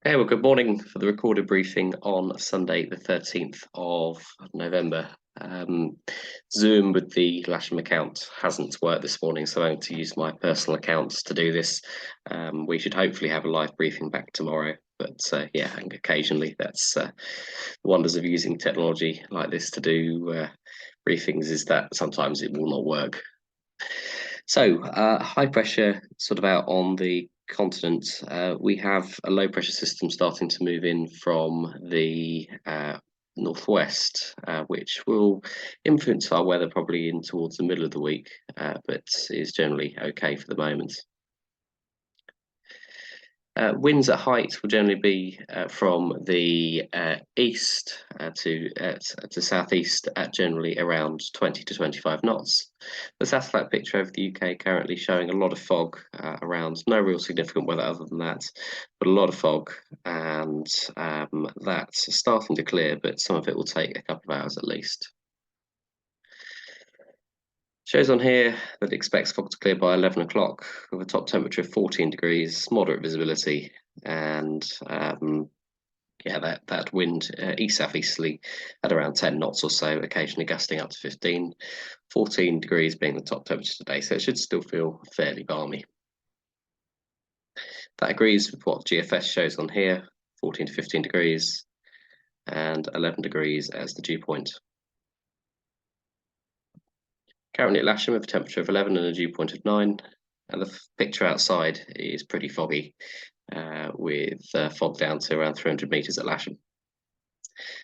Hey, well, good morning for the recorded briefing on Sunday, the 13th of November. Um, Zoom with the Lasham account hasn't worked this morning, so I'm going to use my personal accounts to do this. We should hopefully have a live briefing back tomorrow, but yeah, and occasionally that's the wonders of using technology like this to do briefings is that sometimes it will not work. So, high pressure sort of out on the continent. We have a low pressure system starting to move in from the northwest, which will influence our weather probably in towards the middle of the week, but is generally okay for the moment. Winds at height will generally be from the east to southeast at generally around 20 to 25 knots. The satellite picture over the UK currently showing a lot of fog around, no real significant weather other than that, but a lot of fog, and that's starting to clear, but some of it will take a couple of hours at least. Shows on here that it expects fog to clear by 11 o'clock with a top temperature of 14 degrees, moderate visibility, and yeah, that wind east southeasterly at around 10 knots or so, occasionally gusting up to 15. 14 degrees being the top temperature today, so it should still feel fairly balmy. That agrees with what GFS shows on here, 14 to 15 degrees, and 11 degrees as the dew point. Currently at Lasham with a temperature of 11 and a dew point of 9, and the picture outside is pretty foggy, with fog down to around 300 metres at Lasham.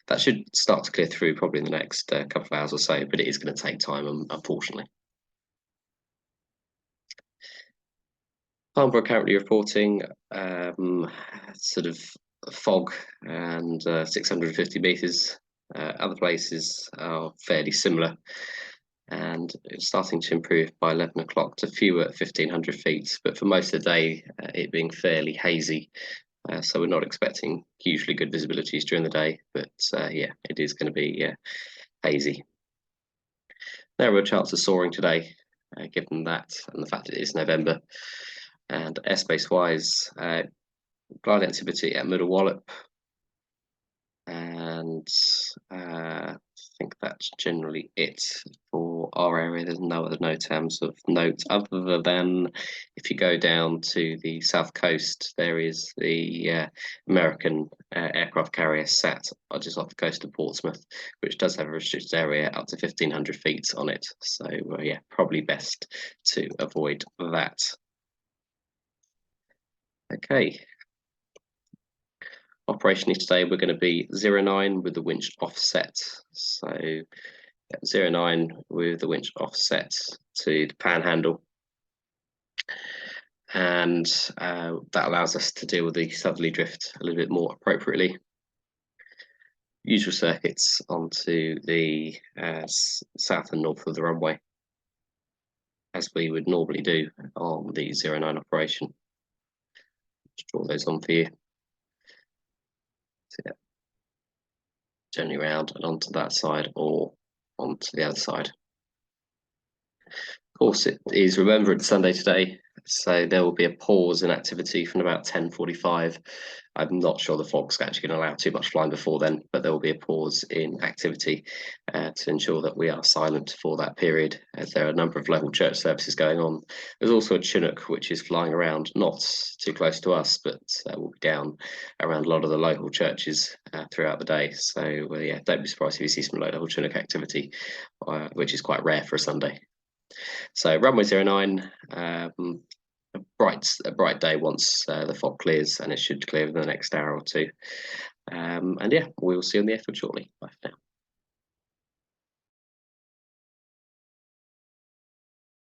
That should start to clear through probably in the next couple of hours or so, but it is going to take time, unfortunately. Farnborough currently reporting sort of fog and 650 metres. Other places are fairly similar, and it's starting to improve by 11 o'clock to fewer 1,500 feet, but for most of the day it being fairly hazy. So we're not expecting hugely good visibilities during the day, but yeah, it is going to be hazy. No real chance of soaring today, given that and the fact it is November. And airspace wise, glide activity at Middle Wallop, and I think that's generally it for our area. There's no other NOTAMs of note other than if you go down to the south coast, there is the American aircraft carrier sat just off the coast of Portsmouth, which does have a restricted area up to 1,500 feet on it. So yeah, probably best to avoid that. Okay. Operationally today, we're going to be 09 with the winch offset. So 09 with the winch offset to the panhandle. And that allows us to deal with the southerly drift a little bit more appropriately. Usual circuits onto the south and north of the runway, as we would normally do on the 09 operation. Just draw those on for you. So, yeah. Generally round and onto that side or onto the other side. Of course, it is Remembrance Sunday today, so there will be a pause in activity from about 10:45. I'm not sure the fog's actually going to allow too much flying before then, but there will be a pause in activity to ensure that we are silent for that period, as there are a number of local church services going on. There's also a Chinook which is flying around, not too close to us, but will be down around a lot of the local churches throughout the day. So yeah, don't be surprised if you see some local Chinook activity, which is quite rare for a Sunday. So runway 09, a bright day once the fog clears, and it should clear in the next hour or two. And yeah, we will see you on the airfield shortly. Bye for now.